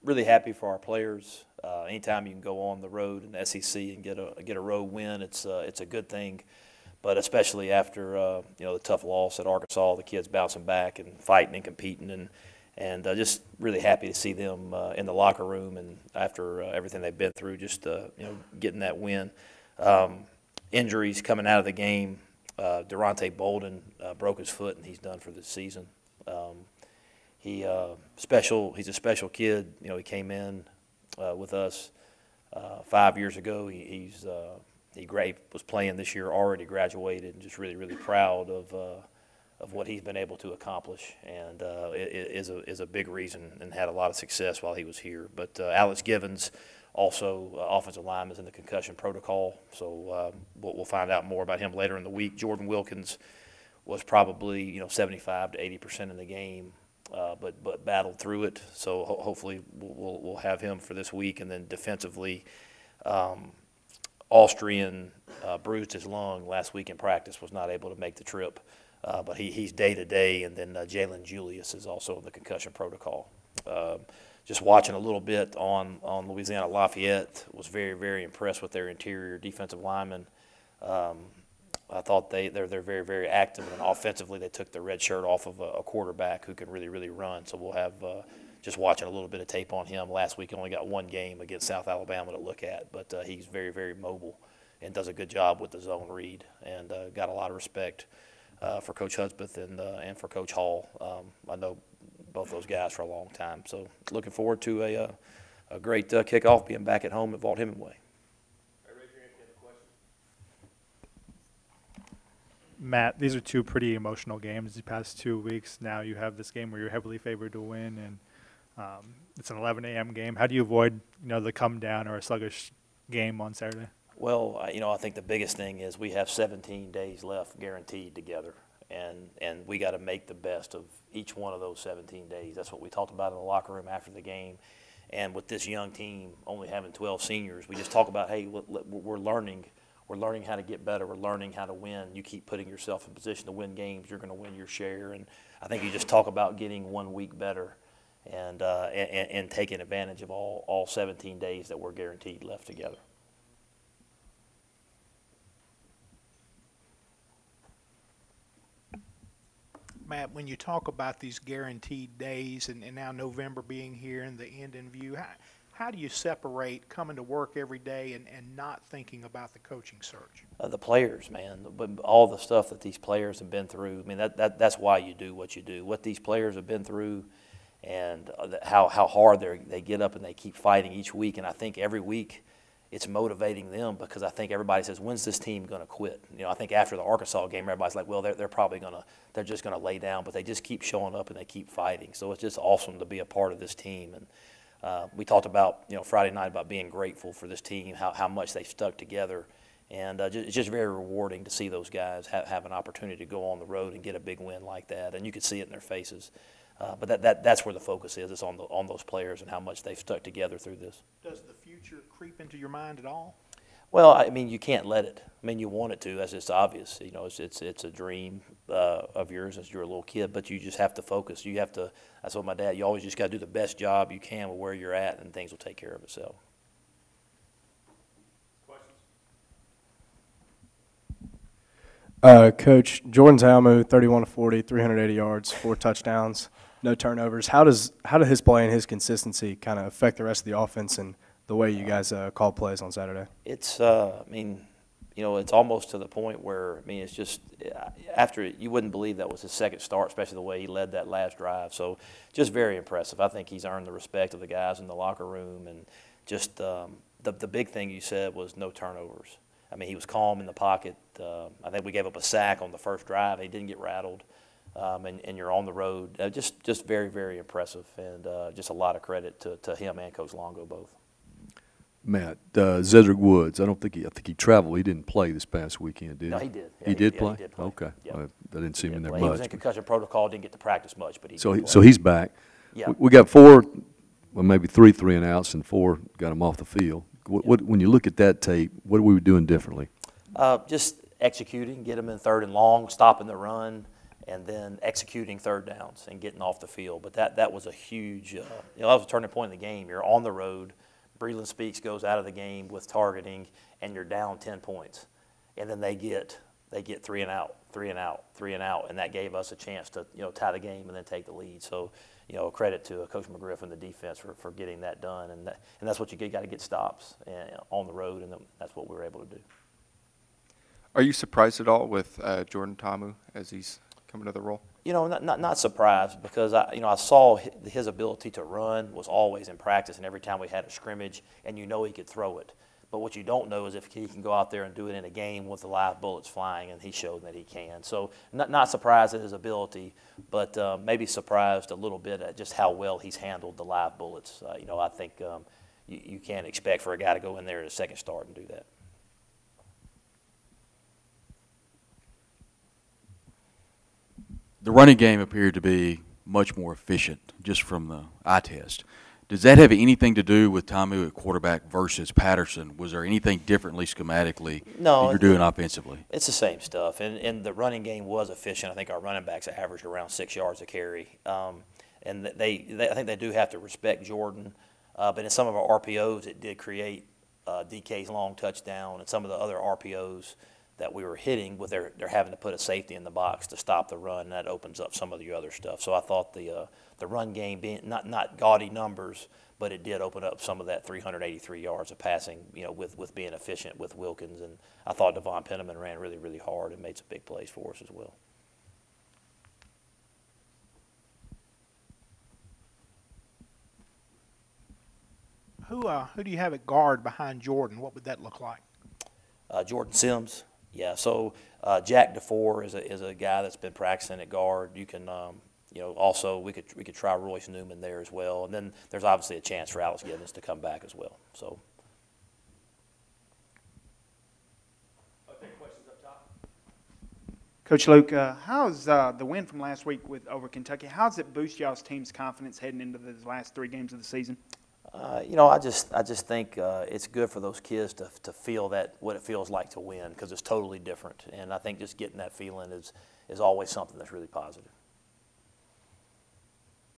Really happy for our players. Anytime you can go on the road in the SEC and get a road win, it's a good thing. But especially after the tough loss at Arkansas, the kids bouncing back and fighting and competing, and just really happy to see them in the locker room and after everything they've been through, just getting that win. Injuries coming out of the game. Durante Bolden broke his foot and he's done for the season. He's a special kid. He came in with us 5 years ago. He was playing this year, already graduated, and just really proud of what he's been able to accomplish, and is a big reason and had a lot of success while he was here. But Alex Givens, also offensive lineman, is in the concussion protocol, so we'll find out more about him later in the week. Jordan Wilkins was probably 75 to 80% in the game. But battled through it, so hopefully we'll have him for this week. And then defensively, Austrian bruised his lung last week in practice, was not able to make the trip, but he's day-to-day. And then Jalen Julius is also in the concussion protocol. Just watching a little bit on Louisiana Lafayette, was very impressed with their interior defensive linemen. I thought they're very active, and offensively they took the red shirt off of a quarterback who can really run. So we'll have just watching a little bit of tape on him. Last week he only got one game against South Alabama to look at, but he's very mobile and does a good job with the zone read, and got a lot of respect for Coach Hudspeth and for Coach Hall. I know both those guys for a long time, so looking forward to a great kickoff, being back at home at Vaught Hemingway. Matt, these are two pretty emotional games these past 2 weeks. Now you have this game where you're heavily favored to win, and it's an 11 a.m. game. How do you avoid, the come down or a sluggish game on Saturday? Well, I think the biggest thing is we have 17 days left guaranteed together, and we got to make the best of each one of those 17 days. That's what we talked about in the locker room after the game. And with this young team only having 12 seniors, we just talk about, hey, we're learning. We're learning how to get better. We're learning how to win. You keep putting yourself in position to win games, you're going to win your share. And I think you just talk about getting 1 week better and taking advantage of all 17 days that we're guaranteed left together. Matt, when you talk about these guaranteed days and now November being here and the end in view, how do you separate coming to work every day and not thinking about the coaching search? The players, man, but all the stuff that these players have been through. I mean, that's why you do what you do. What these players have been through, and how hard they get up and they keep fighting each week. And I think every week it's motivating them, because I think everybody says, when's this team going to quit? I think after the Arkansas game, everybody's like, well, they're just going to lay down, but they just keep showing up and they keep fighting. So it's just awesome to be a part of this team. And we talked about, Friday night, about being grateful for this team, how much they've stuck together. And it's just very rewarding to see those guys have an opportunity to go on the road and get a big win like that. And you could see it in their faces. But that's where the focus is. It's on those players and how much they've stuck together through this. Does the future creep into your mind at all? Well, I mean, you can't let it. I mean, you want it to. That's just obvious. It's a dream of yours as you're a little kid, but you just have to focus. You have to. That's what my dad. You always just got to do the best job you can with where you're at, and things will take care of itself. Coach, Jordan Zaumu, 31-40, 380 yards, 4 touchdowns, no turnovers. How does his play and his consistency kind of affect the rest of the offense and the way you guys call plays on Saturday? It's it's almost to the point where, it's just after you wouldn't believe that was his second start, especially the way he led that last drive. So just very impressive. I think he's earned the respect of the guys in the locker room, and just the big thing you said was no turnovers. I mean, he was calm in the pocket. I think we gave up a sack on the first drive. He didn't get rattled, and you're on the road. Just very impressive, and just a lot of credit to him and Coach Longo both. Matt, Zedrick Woods, I think he traveled. He didn't play this past weekend, did he? No, he did. Yeah, he did play? He did play. Okay. Yep. I didn't see him in there much. much. He was in concussion protocol, didn't get to practice much, but he did play. So he's back. Yeah. We got 4, well, maybe 3 and outs, and 4 got him off the field. When you look at that tape, what are we doing differently? Just executing, get them in 3rd and long, stopping the run, and then executing third downs and getting off the field. But that was a huge, that was a turning point in the game. You're on the road. Breland Speaks goes out of the game with targeting, and you're down 10 points. And then they get 3 and out, and that gave us a chance to tie the game and then take the lead. So credit to Coach McGriff and the defense for getting that done, and that's what you got to get stops on the road, and that's what we were able to do. Are you surprised at all with Jordan Ta'amu as he's coming to the role? Not surprised, because I saw his ability to run was always in practice, and every time we had a scrimmage, and he could throw it. But what you don't know is if he can go out there and do it in a game with the live bullets flying, and he showed that he can. So not surprised at his ability, but maybe surprised a little bit at just how well he's handled the live bullets. I think you can't expect for a guy to go in there at a second start and do that. The running game appeared to be much more efficient just from the eye test. Does that have anything to do with Ta'amu at quarterback versus Patterson? Was there anything differently schematically that you're doing offensively? It's the same stuff, and the running game was efficient. I think our running backs averaged around 6 yards a carry, and I think they do have to respect Jordan. But in some of our RPOs, it did create DK's long touchdown, and some of the other RPOs that we were hitting with they're having to put a safety in the box to stop the run, and that opens up some of the other stuff. So I thought the run game being not gaudy numbers, but it did open up some of that 383 yards of passing, with being efficient with Wilkins. And I thought Devon Penniman ran really, really hard and made some big plays for us as well. Who do you have at guard behind Jordan? What would that look like? Jordan Sims. Yeah, so Jack DeFore is a guy that's been practicing at guard. You can, also we could try Royce Newman there as well, and then there's obviously a chance for Alex Gibbons to come back as well. So. Okay, questions up top. Coach Luke, how's the win from last week over Kentucky? How does it boost y'all's team's confidence heading into the last 3 games of the season? I just think it's good for those kids to feel what it feels like to win, because it's totally different. And I think just getting that feeling is always something that's really positive.